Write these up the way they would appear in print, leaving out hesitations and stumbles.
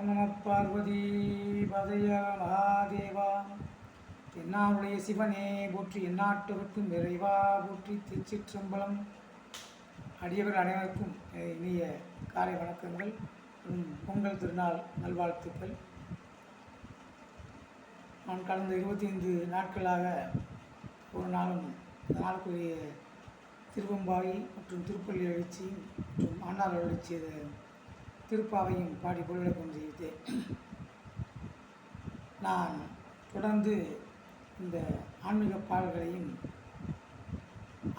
நம பார்வதி பதய மகாதேவா. தென்னாவுடைய சிவனே போற்றி, எந்நாட்டவர்க்கும் இறைவா போற்றி. திருச்சிற்றம்பலம். அடியவர் அனைவருக்கும் இனிய காலை வணக்கங்கள். பொங்கல் திருநாள் நல்வாழ்த்துக்கள். நான் கடந்த 25 நாட்களாக ஒரு நாளும் இந்த நாளுக்குரிய திருவம்பாவை மற்றும் திருப்பள்ளி எழுச்சி மற்றும் ஆண்டாள் எழுச்சி திருப்பாவையும் பாடி பொருளக்கம் செய்தேன். நான் தொடர்ந்து இந்த ஆன்மீக பாடல்களையும்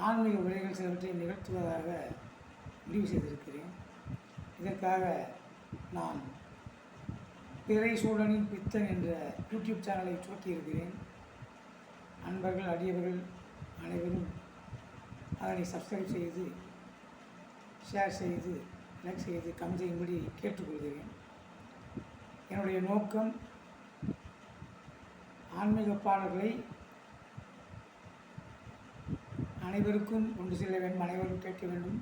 ஆன்மீக உரைகள் சிலவற்றையும் நிகழ்த்துவதாக முடிவு செய்திருக்கிறேன். இதற்காக நான் பிறை சூழனின் பித்தன் என்ற யூடியூப் சேனலை துவக்கியிருக்கிறேன். அன்பர்கள் அடியவர்கள் அனைவரும் அதனை சப்ஸ்கிரைப் செய்து ஷேர் செய்து லைக் செய்து கமெண்ட் செய்யும்படி கேட்டுக்கொள்கிறேன். என்னுடைய நோக்கம் ஆன்மீக பாடல்களை அனைவருக்கும் கொண்டு செல்ல வேண்டும், அனைவரும் கேட்க வேண்டும்.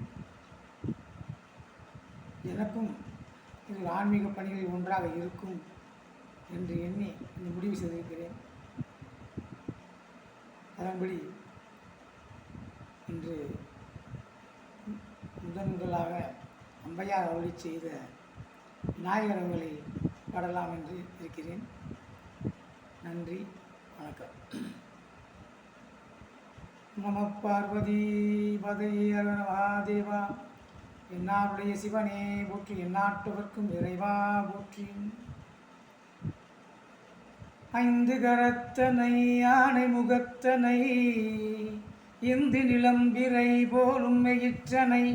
எனக்கும் இதில் ஆன்மீக பணிகளில் ஒன்றாக இருக்கும் என்று எண்ணி இந்த முடிவு செய்திருக்கிறேன். அதன்படி இன்று முதலாக அம்பையார் அருளி செய்த விநாயகர் அவர்களை பாடலாம் என்று இருக்கிறேன். நன்றி, வணக்கம். நம பார்வதி பதய மகாதேவா. என்னாருடைய சிவனே போற்றி, எந்நாட்டவர்க்கும் இறைவா போற்றி. ஐந்து கரத்தனை யானை முகத்தனை இந்து நிலம்பிரை போலும் மெயிற்றனை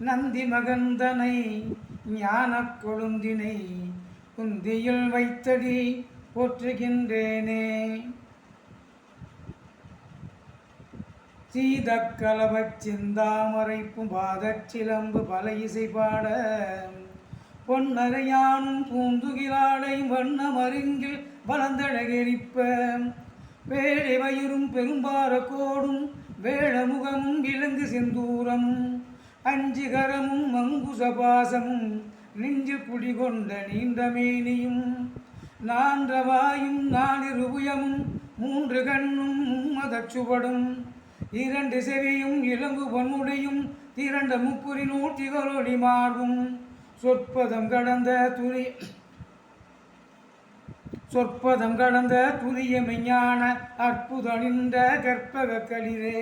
நந்தி மகந்தனை ஞானக் கொழுந்தினை குந்தியில் வைத்தடி போற்றுகின்றேனே. சீதக்கலவச் சிந்தாமரைப்பும் பாதச்சிலம்பு பல இசை பாட பொன்னரையானும் பூந்துகிலாடை வண்ண மருங்கில் வளர்ந்தழகெரிப்ப வேலை வயிறும் பெரும்பார கோடும் வேளமுகமும் விலங்கு செந்தூரம் அஞ்சுகரமும் மங்குசபாசமும் நெஞ்சில் குடிகொண்ட நீண்ட மேனியும் நான்றவாயும் நாலிருபுயமும் மூன்று கண்ணும் மதச்சுவடும் இரண்டு செவியும் இலங்கு பொன்முடையும் திரண்ட முப்புரி நூற்றிகளொடி மார்பும் சொற்பதம் கடந்த துரிய மெஞ்ஞான அற்புத நின்ற கற்பக களிரே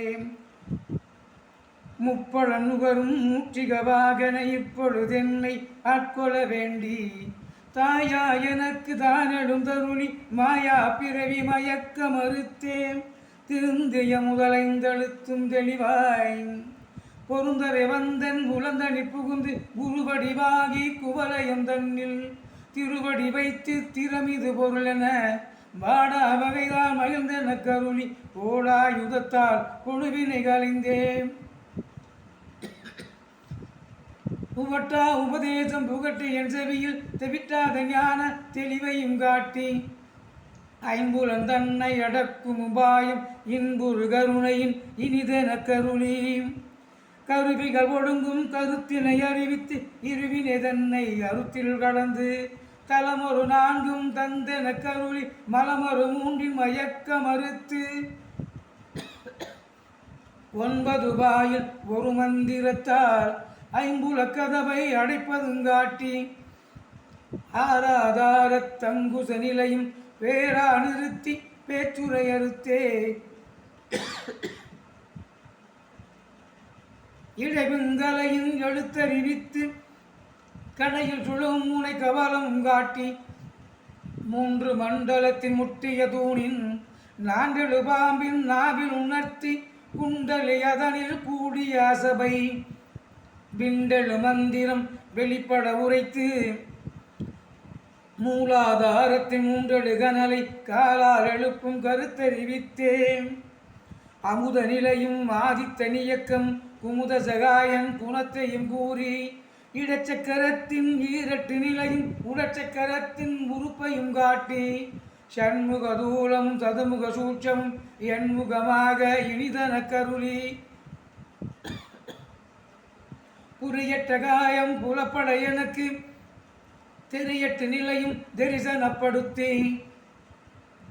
முப்பழ நுகரும் மூற்றிகவாகன இப்பொழுதென்னை ஆட்கொள்ள வேண்டி தாயா எனக்கு தானெடும் தருளி மாயா பிறவி மயக்க மறுத்தேன் திருந்திய முதலைந்தழுத்தும் தெளிவாய் பொருந்தரை வந்தன் உலந்தனி புகுந்து குருவடிவாகி குவலயம் தன்னில் திருவடி வைத்து திறமிது பொருளென வாடா வகைதான் மகிழ்ந்தென கருளி ஓடாயுதத்தால் கொழுவினை கலைந்தேன். புகட்டா உபதேசம் புகட்டு என் செவியில் தெவிட்டாத ஞான தெளிவையும் காட்டி ஐம்புலன் தன்னை அடக்கும் உபாயம் இன்புறு கருணையின் இனிதென கருளி கருவிகள் ஒடுங்கும் கருத்தினை அறிவித்து இருவினை தன்னை அருத்தில் கடந்து தலமொரு நான்கும் தந்தென கருளி மலமொரு மூன்றின் மயக்க மறுத்து 9 வாயில் ஒரு மந்திரத்தால் ஐம்புல கதவை அடைப்பதுங்காட்டி ஆராதாரத் தங்குச நிலையும் பேரா நிறுத்தி பேச்சுரை அறுத்தே இடைவிந்தலையின் எழுத்தறிவித்து கடையில் சுழும் முனை கவலம் காட்டி 3 மண்டலத்தின் முட்டிய தூணின் 4 பாம்பின் நாவில் உணர்த்தி குண்டலி அதனில் கூடிய அசபை விண்டெழு மந்திரம் வெளிப்பட உரைத்து மூலாதாரத்தின் 3 கனலை காலால் எழுப்பும் கருத்தறிவித்தேன் அமுத நிலையும் ஆதித்த இயக்கம் குமுத சகாயன் குணத்தையும் கூறி இடச்சக்கரத்தின் 2 நிலையும் உடச்சக்கரத்தின் உறுப்பையும் காட்டி ஷண்முக தூலம் சதுமுக சூட்சம் எண்முகமாக இனிதன கருளி புரியற்ற காயம் புலப்பட எனக்கு தெரியட்டு நிலையும் தரிசனப்படுத்தி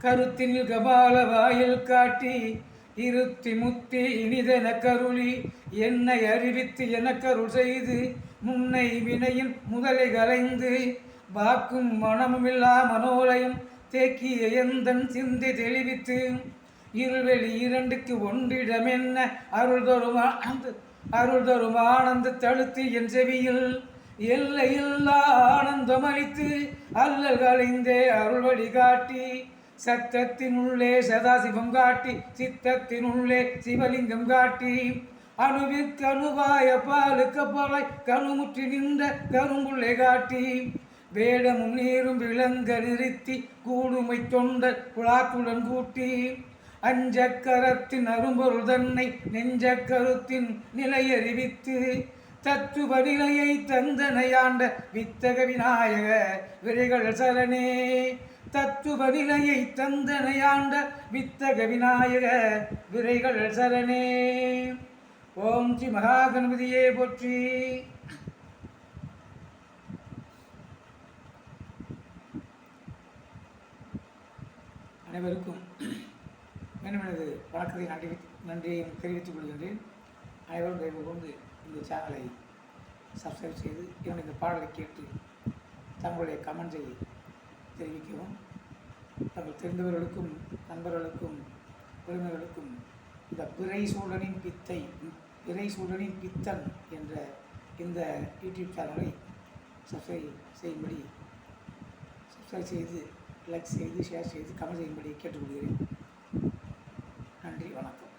கருத்தின் கபால வாயில் காட்டி இருத்தி முத்தி இனிதென கருளி என்னை அறிவித்து எனக்கருள் செய்து முன்னை வினையின் முதலை கலைந்து வாக்கும் மனமுமில்லா மனோலயம் தேக்கிய எந்தன் சிந்தை தெளிவித்து இருவெளி இரண்டுக்கு ஒன்றிடமென்ன அருள் தரும் ஆனந்த தழுத்து என் செவியில் எல்லையில்லா ஆனந்தம் அளித்து அல்லல் கலைந்தே அருள்வழி காட்டி சத்தத்தினுள்ளே சதாசிவம் காட்டி சித்தத்தினுள்ளே சிவலிங்கம் காட்டி அணுவிற்கு அணுவாய பாலுக்கு பாலாய் கணுமுற்றி நின்ற கரும்புள்ளே காட்டி வேடமும் நீரும் விளங்க நிறுத்தி கூடுமை தொண்டர் குழாத்துடன் கூட்டி அஞ்சக்கரத்தின் அரும்பொருள் தன்னை நெஞ்ச கருத்தின் நிலையறிவித்து தத்துவ நிலையை தந்தனையாண்ட வித்தக விநாயக விரைகள் சரணே தத்துவ நிலையை தந்தனையாண்ட வித்தக விநாயக விரைகள் சரணே. ஓம் ஸ்ரீ மகாகணபதியே போற்றி. அனைவருக்கும் மீண்டும் எனது வணக்கத்தை நன்றியை தெரிவித்துக் கொள்கின்றேன். அனைவரும் தயவு கொண்டு இந்த சேனலை சப்ஸ்கிரைப் செய்து என்னுடைய இந்த பாடலை கேட்டு தங்களுடைய கமெண்ட்ஸை தெரிவிக்கவும், தங்கள் தெரிந்தவர்களுக்கும் நண்பர்களுக்கும் உறவினர்களுக்கும் இந்த பிறை சூழனின் பித்தன் என்ற இந்த யூடியூப் சேனலை சப்ஸ்கிரைப் செய்து லைக் செய்து ஷேர் செய்து கமெண்ட் செய்யும்படி கேட்டுக்கொள்கிறேன். நன்றி, வணக்கம்.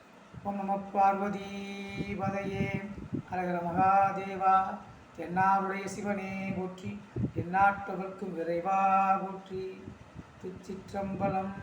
ஓம் நம பார்வதி பதையே ஹரஹர மகாதேவா. தென்னாருடைய சிவனே போற்றி, எந்நாட்டவர்க்கும் விரைவா போற்றி. திருச்சிற்றம்பலம்.